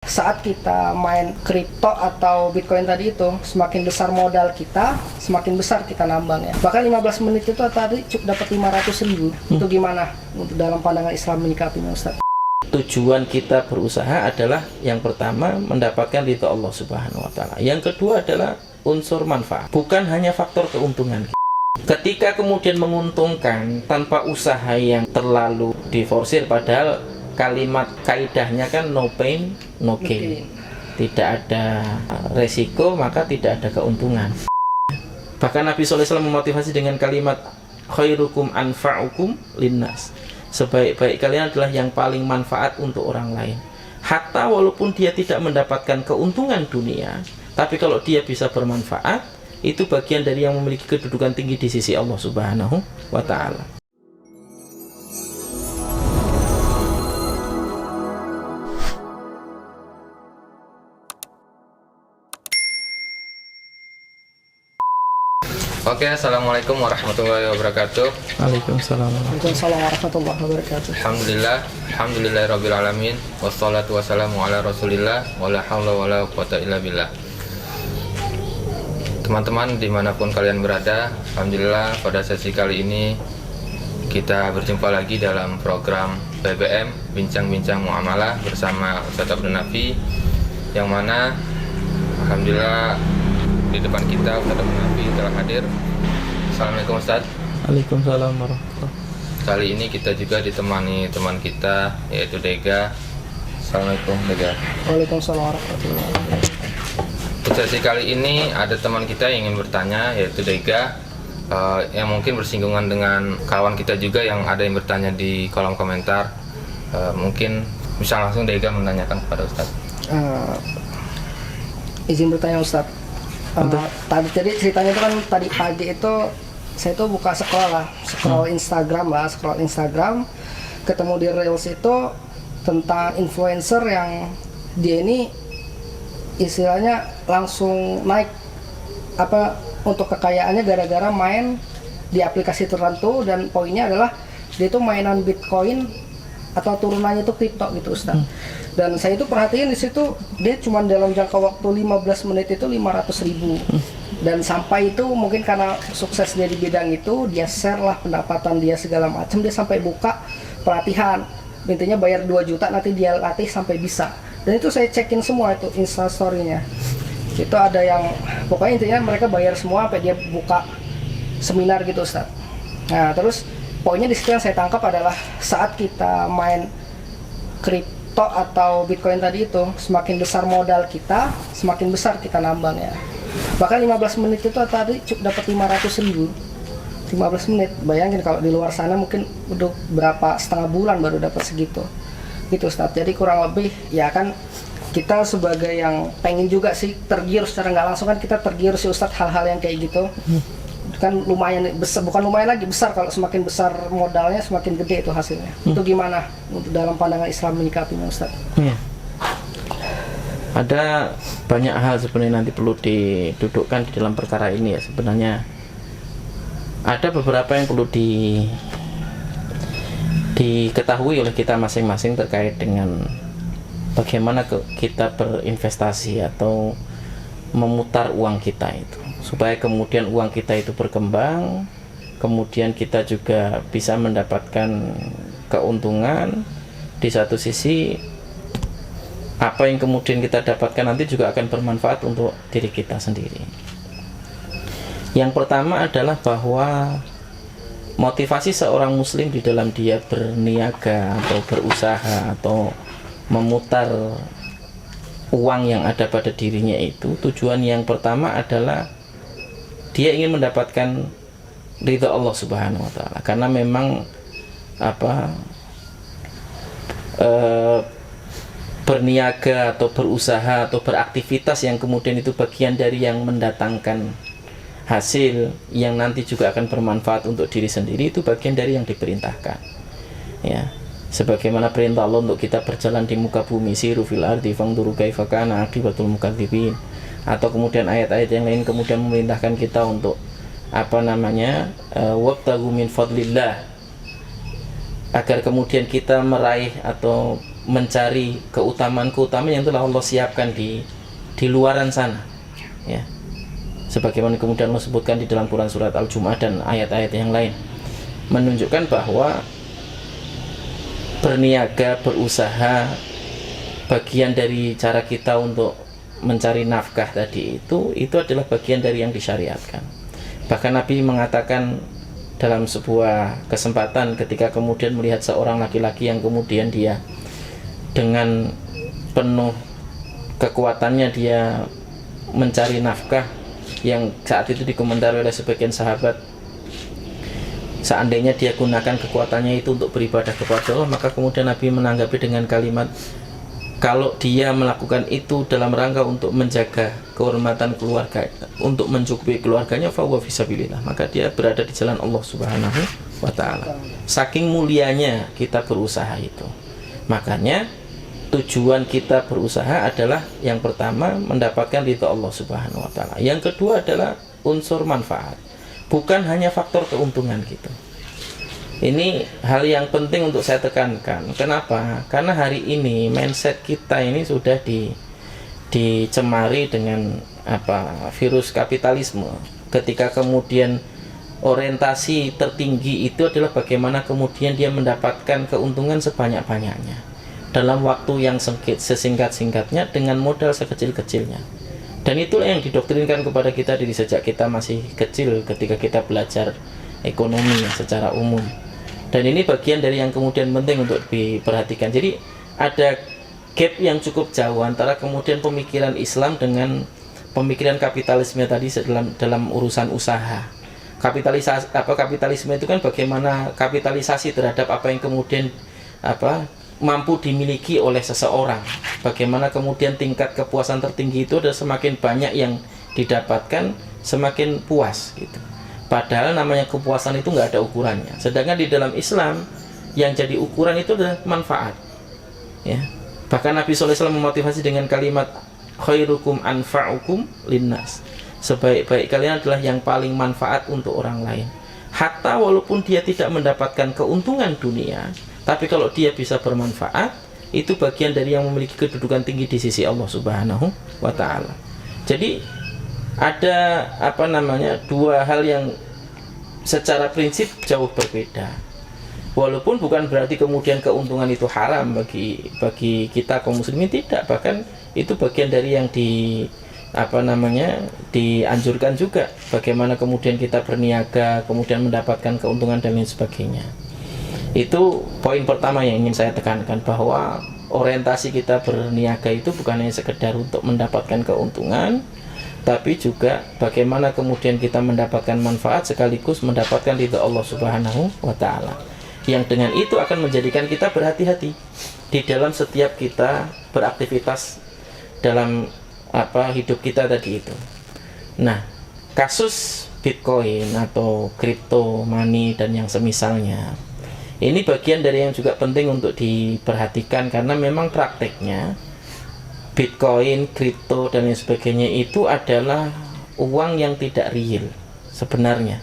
saat kita main kripto atau Bitcoin tadi itu, semakin besar modal kita, semakin besar kita nambang ya. Bahkan 15 menit itu tadi dapat 500.000. Itu gimana untuk dalam pandangan Islam menyikapinya, Ustaz? Tujuan kita berusaha adalah yang pertama mendapatkan ridha Allah Subhanahu wa taala. Yang kedua adalah unsur manfaat, bukan hanya faktor keuntungan. Ketika kemudian menguntungkan tanpa usaha yang terlalu diforsir, padahal kalimat kaidahnya kan no pain no gain. Tidak ada resiko maka tidak ada keuntungan. Bahkan Nabi SAW memotivasi dengan kalimat khairukum anfa'ukum linnas. Sebaik-baik kalian adalah yang paling manfaat untuk orang lain. Hatta walaupun dia tidak mendapatkan keuntungan dunia, tapi kalau dia bisa bermanfaat, itu bagian dari yang memiliki kedudukan tinggi di sisi Allah Subhanahu wa taala. Oke, assalamualaikum warahmatullahi wabarakatuh. Waalaikumsalam. Waalaikumsalam warahmatullahi wabarakatuh. Alhamdulillahirabbil alamin. Wassalatu wassalamu ala Rasulillah wala haula wala quwata illa billah. Teman-teman dimanapun kalian berada, alhamdulillah pada sesi kali ini kita berjumpa lagi dalam program BBM Bincang-Bincang Muamalah bersama Ustaz Abdul Nafi, yang mana alhamdulillah di depan kita Ustaz Abdul Nafi telah hadir. Assalamualaikum Ustaz. Waalaikumsalam warahmatullahi. Kali ini kita juga ditemani teman kita yaitu Dega. Assalamualaikum Dega. Waalaikumsalam warahmatullahi wabarakatuh. Untuk sesi kali ini ada teman kita yang ingin bertanya yaitu Dega, yang mungkin bersinggungan dengan kawan kita juga yang ada yang bertanya di kolom komentar. Mungkin bisa langsung Dega menanyakan kepada Ustaz. Izin bertanya Ustaz. Tadi ceritanya itu kan tadi pagi itu saya tuh buka scroll Instagram, ketemu di Reels itu tentang influencer yang dia ini istilahnya langsung naik untuk kekayaannya gara-gara main di aplikasi tertentu, dan poinnya adalah dia itu mainan Bitcoin atau turunannya itu kripto gitu Ustaz. Dan saya itu perhatiin di situ dia cuma dalam jangka waktu 15 menit itu 500.000. Dan sampai itu mungkin karena sukses dia di bidang itu, dia share lah pendapatan dia segala macam, dia sampai buka pelatihan. Intinya bayar 2 juta nanti dia latih sampai bisa. Dan itu saya cekin semua itu instastory-nya. Itu ada yang pokoknya intinya mereka bayar semua sampai dia buka seminar gitu Ustaz. Nah, terus poinnya di situ yang saya tangkap adalah saat kita main kripto atau Bitcoin tadi itu, semakin besar modal kita, semakin besar kita nambang ya. Bahkan 15 menit itu tadi dapat 500.000. 15 menit, bayangin kalau di luar sana mungkin udah berapa setengah bulan baru dapat segitu. Gitu Ustaz. Jadi kurang lebih ya kan kita sebagai yang pengen juga sih tergiur secara nggak langsung, kan kita tergiur sih Ustaz hal-hal yang kayak gitu. Kan lumayan besar, bukan lumayan lagi besar, kalau semakin besar modalnya semakin gede itu hasilnya. Itu gimana untuk dalam pandangan Islam menyikapinya Ustaz? Ya. Ada banyak hal sebenarnya nanti perlu didudukkan di dalam perkara ini ya. Sebenarnya ada beberapa yang perlu diketahui oleh kita masing-masing terkait dengan bagaimana kita berinvestasi atau memutar uang kita itu, supaya kemudian uang kita itu berkembang, kemudian kita juga bisa mendapatkan keuntungan. Di satu sisi apa yang kemudian kita dapatkan nanti juga akan bermanfaat untuk diri kita sendiri. Yang pertama adalah bahwa motivasi seorang muslim di dalam dia berniaga atau berusaha atau memutar uang yang ada pada dirinya itu, tujuan yang pertama adalah dia ingin mendapatkan ridha Allah Subhanahu wa taala. Karena memang berniaga atau berusaha atau beraktivitas yang kemudian itu bagian dari yang mendatangkan hasil yang nanti juga akan bermanfaat untuk diri sendiri, itu bagian dari yang diperintahkan ya. Sebagaimana perintah Allah untuk kita berjalan di muka bumi, siru fil ardi fangduru kaifa kana aqibatul mukadzibin, atau kemudian ayat-ayat yang lain kemudian memerintahkan kita untuk wabtaghu min fadlillah, agar kemudian kita meraih atau mencari keutamaan yang telah Allah siapkan di luaran sana, ya. Sebagaimana kemudian Allah sebutkan di dalam Quran surat Al-Jumu'ah dan ayat-ayat yang lain, menunjukkan bahwa berniaga, berusaha, bagian dari cara kita untuk mencari nafkah tadi itu adalah bagian dari yang disyariatkan. Bahkan Nabi mengatakan dalam sebuah kesempatan ketika kemudian melihat seorang laki-laki yang kemudian dia dengan penuh kekuatannya dia mencari nafkah, yang saat itu dikomentari oleh sebagian sahabat, seandainya dia gunakan kekuatannya itu untuk beribadah kepada Allah, maka kemudian Nabi menanggapi dengan kalimat, kalau dia melakukan itu dalam rangka untuk menjaga kehormatan keluarga, untuk mencukupi keluarganya, fa huwa fisabilillah, maka dia berada di jalan Allah Subhanahu wa ta'ala. Saking mulianya kita berusaha itu. Makanya tujuan kita berusaha adalah yang pertama mendapatkan ridha Allah Subhanahu wa ta'ala. Yang kedua adalah unsur manfaat, bukan hanya faktor keuntungan gitu. Ini hal yang penting untuk saya tekankan. Kenapa? Karena hari ini mindset kita ini sudah dicemari dengan virus kapitalisme. Ketika kemudian orientasi tertinggi itu adalah bagaimana kemudian dia mendapatkan keuntungan sebanyak-banyaknya dalam waktu yang sesingkat-singkatnya dengan modal sekecil-kecilnya. Dan itulah yang didoktrinkan kepada kita dari sejak kita masih kecil ketika kita belajar ekonomi secara umum. Dan ini bagian dari yang kemudian penting untuk diperhatikan. Jadi ada gap yang cukup jauh antara kemudian pemikiran Islam dengan pemikiran kapitalisme tadi dalam urusan usaha. Kapitalisme itu kan bagaimana kapitalisasi terhadap apa yang kemudian mampu dimiliki oleh seseorang. Bagaimana kemudian tingkat kepuasan tertinggi itu adalah semakin banyak yang didapatkan, semakin puas gitu. Padahal namanya kepuasan itu nggak ada ukurannya. Sedangkan di dalam Islam yang jadi ukuran itu adalah manfaat, ya. Bahkan Nabi SAW memotivasi dengan kalimat khairukum anfa'ukum linnas. Sebaik-baik kalian adalah yang paling manfaat untuk orang lain. Hatta walaupun dia tidak mendapatkan keuntungan dunia, tapi kalau dia bisa bermanfaat, itu bagian dari yang memiliki kedudukan tinggi di sisi Allah Subhanahu wa ta'ala. Jadi ada dua hal yang secara prinsip jauh berbeda. Walaupun bukan berarti kemudian keuntungan itu haram bagi kita kaum muslimin, tidak. Bahkan itu bagian dari yang dianjurkan juga. Bagaimana kemudian kita berniaga, kemudian mendapatkan keuntungan dan lain sebagainya. Itu poin pertama yang ingin saya tekankan, bahwa orientasi kita berniaga itu bukan hanya sekedar untuk mendapatkan keuntungan, tapi juga bagaimana kemudian kita mendapatkan manfaat sekaligus mendapatkan ridha Allah Subhanahu wa ta'ala. Yang dengan itu akan menjadikan kita berhati-hati di dalam setiap kita beraktivitas dalam hidup kita tadi itu. Nah, kasus Bitcoin atau crypto money dan yang semisalnya, ini bagian dari yang juga penting untuk diperhatikan, karena memang prakteknya Bitcoin, kripto dan lain sebagainya itu adalah uang yang tidak real. Sebenarnya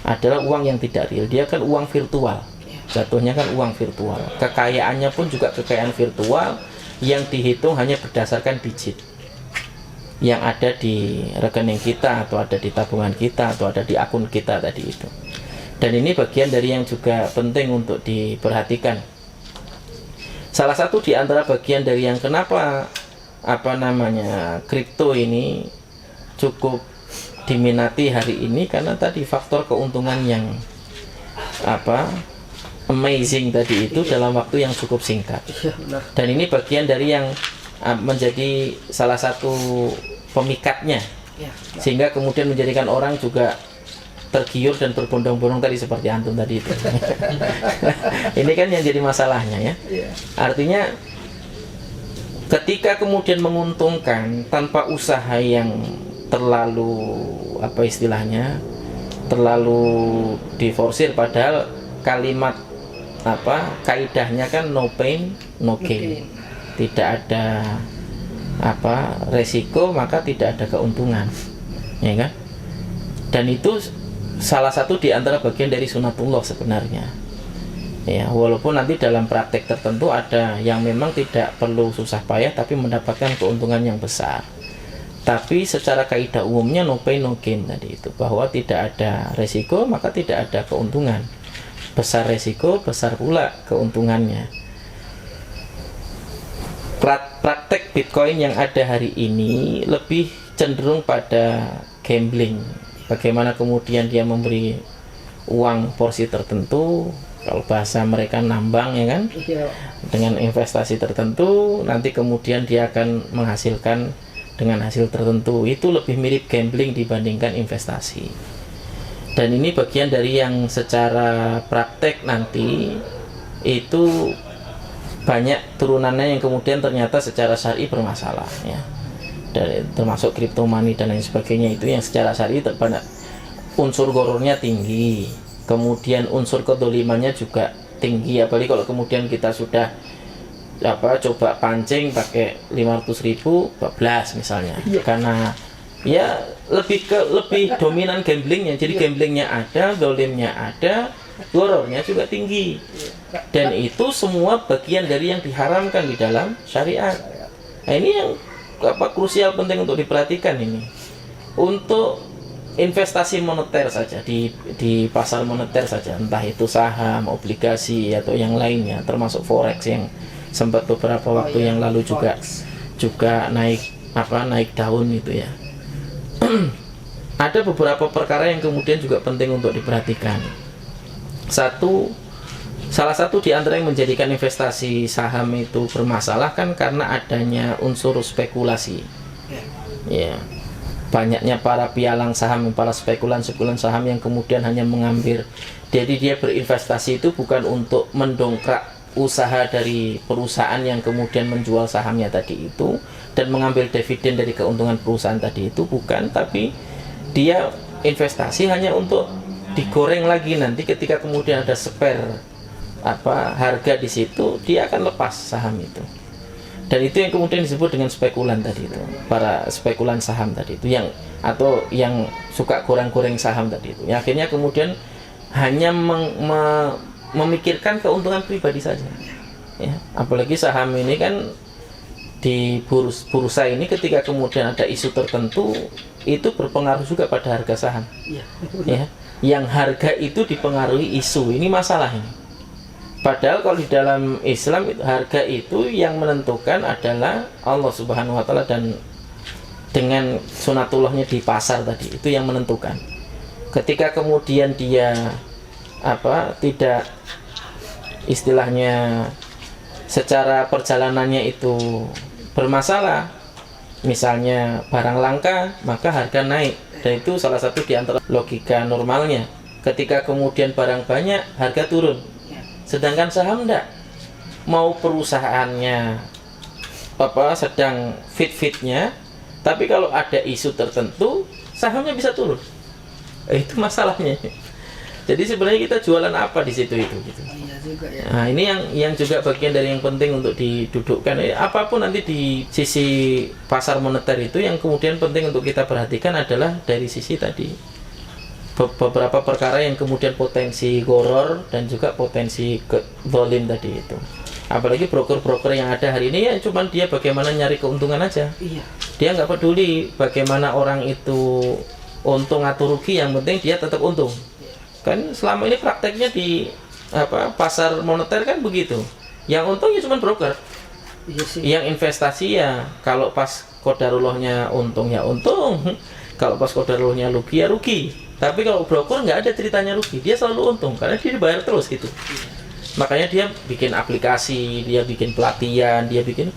adalah uang yang tidak real. Dia kan uang virtual, jatuhnya kan uang virtual. Kekayaannya pun juga kekayaan virtual yang dihitung hanya berdasarkan digit yang ada di rekening kita, atau ada di tabungan kita, atau ada di akun kita tadi itu. Dan ini bagian dari yang juga penting untuk diperhatikan. Salah satu di antara bagian dari yang kenapa kripto ini cukup diminati hari ini, karena tadi faktor keuntungan yang amazing tadi itu dalam waktu yang cukup singkat. Dan ini bagian dari yang menjadi salah satu pemikatnya, sehingga kemudian menjadikan orang juga tergiur dan berbondong-bondong tadi seperti antum tadi itu. Ini kan yang jadi masalahnya, ya. Artinya ketika kemudian menguntungkan tanpa usaha yang terlalu terlalu diforsir, padahal kalimat kaidahnya kan no pain no gain. Tidak ada resiko, maka tidak ada keuntungan, ya kan? Dan itu salah satu di antara bagian dari sunatullah sebenarnya. Ya, walaupun nanti dalam praktek tertentu ada yang memang tidak perlu susah payah tapi mendapatkan keuntungan yang besar. Tapi secara kaidah umumnya no pain no gain tadi itu, bahwa tidak ada resiko maka tidak ada keuntungan. Besar resiko, besar pula keuntungannya. Praktek Bitcoin yang ada hari ini lebih cenderung pada gambling. Bagaimana kemudian dia memberi uang porsi tertentu, kalau bahasa mereka nambang ya kan, dengan investasi tertentu, nanti kemudian dia akan menghasilkan dengan hasil tertentu. Itu lebih mirip gambling dibandingkan investasi. Dan ini bagian dari yang secara praktek nanti itu banyak turunannya yang kemudian ternyata secara syar'i bermasalah ya. Dari termasuk crypto money dan lain sebagainya, itu yang secara syar'i terbanyak unsur gorornya tinggi, kemudian unsur kedolimannya juga tinggi, apalagi kalau kemudian kita sudah coba pancing pakai 500.000 bablas misalnya, karena ya lebih dominan gamblingnya. Jadi gamblingnya ada, dolimnya ada, gorornya juga tinggi, dan itu semua bagian dari yang diharamkan di dalam syariat. Nah, ini yang krusial penting untuk diperhatikan ini. Untuk investasi moneter saja di pasar moneter saja, entah itu saham, obligasi atau yang lainnya, termasuk forex yang sempat beberapa waktu yang lalu juga naik daun itu ya. Ada beberapa perkara yang kemudian juga penting untuk diperhatikan. Salah satu di antara yang menjadikan investasi saham itu bermasalah kan karena adanya unsur spekulasi. Ya. Banyaknya para pialang saham, para spekulan saham yang kemudian hanya mengambil. Jadi dia berinvestasi itu bukan untuk mendongkrak usaha dari perusahaan yang kemudian menjual sahamnya tadi itu dan mengambil dividen dari keuntungan perusahaan tadi itu, bukan, tapi dia investasi hanya untuk digoreng lagi nanti ketika kemudian ada spare harga di situ, dia akan lepas saham itu. Dan itu yang kemudian disebut dengan spekulan tadi itu, para spekulan saham tadi itu, yang suka goreng-goreng saham tadi itu. Ya, akhirnya kemudian hanya memikirkan keuntungan pribadi saja. Ya, apalagi saham ini kan di bursa ini ketika kemudian ada isu tertentu itu berpengaruh juga pada harga saham. Ya, yang harga itu dipengaruhi isu, ini masalah ini. Padahal kalau di dalam Islam itu, harga itu yang menentukan adalah Allah Subhanahu wa Ta'ala, dan dengan sunatullahnya di pasar tadi itu yang menentukan. Ketika kemudian dia tidak, istilahnya secara perjalanannya itu bermasalah, misalnya barang langka, maka harga naik. Dan itu salah satu di antara logika normalnya. Ketika kemudian barang banyak, harga turun. Sedangkan saham enggak, mau perusahaannya sedang fit-fitnya, tapi kalau ada isu tertentu sahamnya bisa turun. Itu masalahnya. Jadi sebenarnya kita jualan apa di situ itu gitu. Iya juga ya. Nah, ini yang juga bagian dari yang penting untuk didudukkan. Apapun nanti di sisi pasar moneter itu, yang kemudian penting untuk kita perhatikan adalah dari sisi tadi, beberapa perkara yang kemudian potensi goror dan juga potensi zalim tadi itu. Apalagi broker-broker yang ada hari ini ya cuman dia bagaimana nyari keuntungan aja. Iya. Dia nggak peduli bagaimana orang itu untung atau rugi, yang penting dia tetap untung. Kan selama ini prakteknya di pasar moneter kan begitu. Yang untung ya cuma broker. Iya sih. Yang investasi ya kalau pas qadarullahnya untung ya untung, kalau pas qadarullahnya rugi ya rugi. Tapi kalau broker nggak ada ceritanya rugi, dia selalu untung karena dia dibayar terus gitu. Makanya dia bikin aplikasi, dia bikin pelatihan, dia bikin.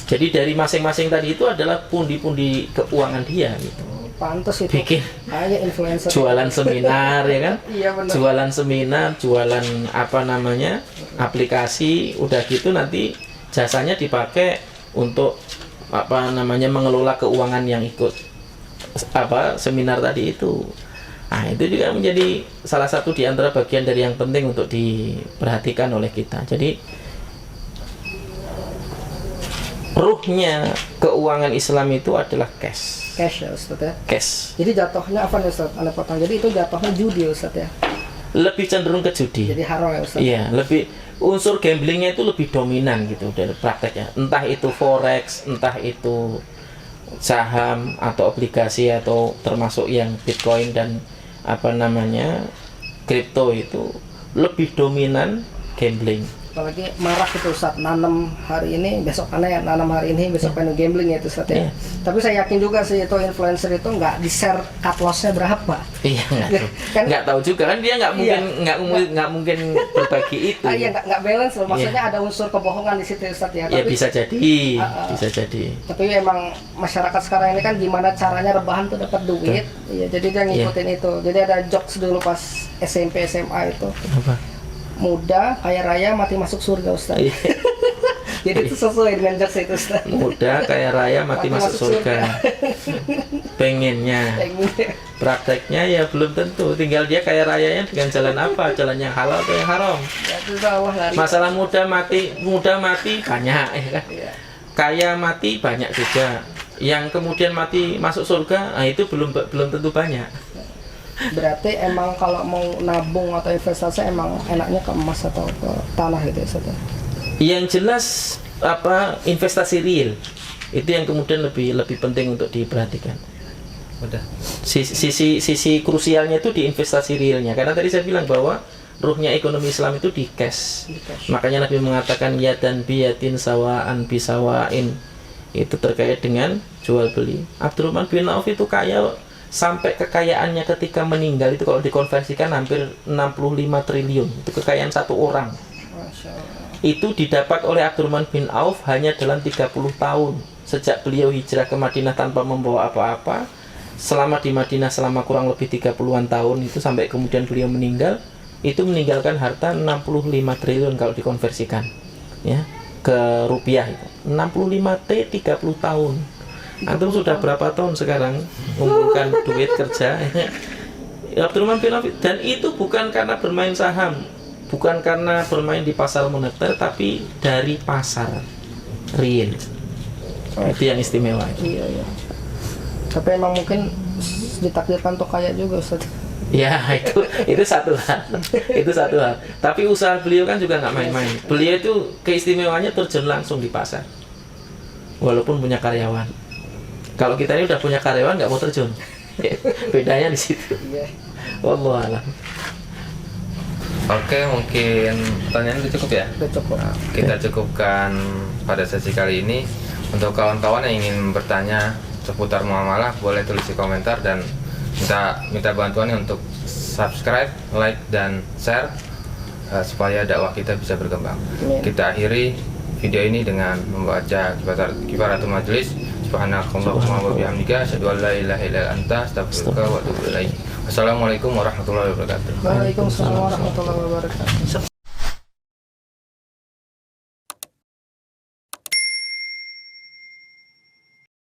Jadi dari masing-masing tadi itu adalah pundi-pundi keuangan dia gitu. Pantes itu. Bikin Kayak influencer. jualan seminar ya kan? Iya benar. Jualan seminar, jualan aplikasi, udah gitu nanti jasanya dipakai untuk mengelola keuangan yang ikut seminar tadi itu. Nah, itu juga menjadi salah satu di antara bagian dari yang penting untuk diperhatikan oleh kita. Jadi ruhnya keuangan Islam itu adalah cash. Cash ya Ustaz ya. Cash. Jadi jatuhnya apa nih Ustaz? Anda potong. Jadi itu jatuhnya judi Ustaz ya. Lebih cenderung ke judi. Jadi haram ya Ustaz. Iya, lebih unsur gamblingnya itu lebih dominan gitu dari prakteknya, entah itu forex, entah itu saham atau obligasi atau termasuk yang bitcoin dan apa namanya kripto, itu lebih dominan gambling. Apalagi marak itu Ustaz, nanam hari ini besok panen, nanam hari ini besok panen, gambling ya itu Ustaz ya. Iya. Tapi saya yakin juga sih itu influencer itu nggak di-share cut loss-nya berapa. Iya, Kan- nggak tahu juga kan, dia nggak mungkin nggak mungkin berbagi itu. Iya, nggak balance loh. Maksudnya ada unsur kebohongan di situ Ustaz ya. Ya Tapi, bisa jadi, bisa jadi. tapi emang masyarakat sekarang ini kan gimana caranya rebahan tuh dapat duit. Iya, jadi dia ngikutin itu. Jadi ada jokes dulu pas SMP SMA itu. Apa? Muda, kaya raya, mati masuk surga Ustaz. Iya. Jadi itu sesuai dengan jokes itu Ustaz. Muda, kaya raya, mati masuk surga. Pengennya. Prakteknya ya belum tentu. Tinggal dia kaya rayanya dengan jalan apa? Jalan yang halal atau yang haram. Ya, itu Allah lari. Masalah muda mati banyak ya kan. Iya. Kaya mati banyak juga. Yang kemudian mati masuk surga, nah itu belum tentu banyak. Berarti emang kalau mau nabung atau investasi emang enaknya ke emas atau ke tanah gitu ya Ustaz ya? Yang jelas apa, investasi real itu yang kemudian lebih penting untuk diperhatikan. Udah. Sisi krusialnya itu di investasi realnya, karena tadi saya bilang bahwa ruhnya ekonomi Islam itu di cash. Makanya Nabi mengatakan ya dan biyatin sawaan bisawain, itu terkait dengan jual beli. Abdurrahman bin Auf itu kaya sampai kekayaannya ketika meninggal itu kalau dikonversikan hampir 65 triliun. Itu kekayaan satu orang. Masya Allah. Itu didapat oleh Abdurrahman bin Auf hanya dalam 30 tahun sejak beliau hijrah ke Madinah tanpa membawa apa-apa. Selama di Madinah selama kurang lebih 30-an tahun itu sampai kemudian beliau meninggal, itu meninggalkan harta 65 triliun kalau dikonversikan ya ke rupiah itu. 65 T 30 tahun. Antum sudah berapa tahun sekarang mengumpulkan duit kerja? Abdurrahman bin Auf, dan itu bukan karena bermain saham, bukan karena bermain di pasar moneter, tapi dari pasar real. Itu yang istimewa. Iya, iya. Tapi emang mungkin ditakdirkan untuk kaya juga Ustaz. Ya itu satu hal, itu satu hal. Tapi usaha beliau kan juga nggak main-main. Beliau itu keistimewaannya terjun langsung di pasar, walaupun punya karyawan. Kalau kita ini udah punya karyawan nggak mau terjun, bedanya di situ. Iya. Wallahu a'lam. Oke, mungkin pertanyaan itu cukup ya. Udah cukup. Nah, kita cukupkan pada sesi kali ini. Untuk kawan-kawan yang ingin bertanya seputar muamalah, boleh tulis di komentar dan minta bantuannya untuk subscribe, like, dan share supaya dakwah kita bisa berkembang. Amin. Kita akhiri video ini dengan membaca kifaratul majlis. Subhanakallahumma wa bihamdika asyhadu an la ilaha illa anta astaghfiruka wa atubu ilaik. Wassalamualaikum warahmatullahi wabarakatuh. Waalaikumsalam warahmatullahi wabarakatuh.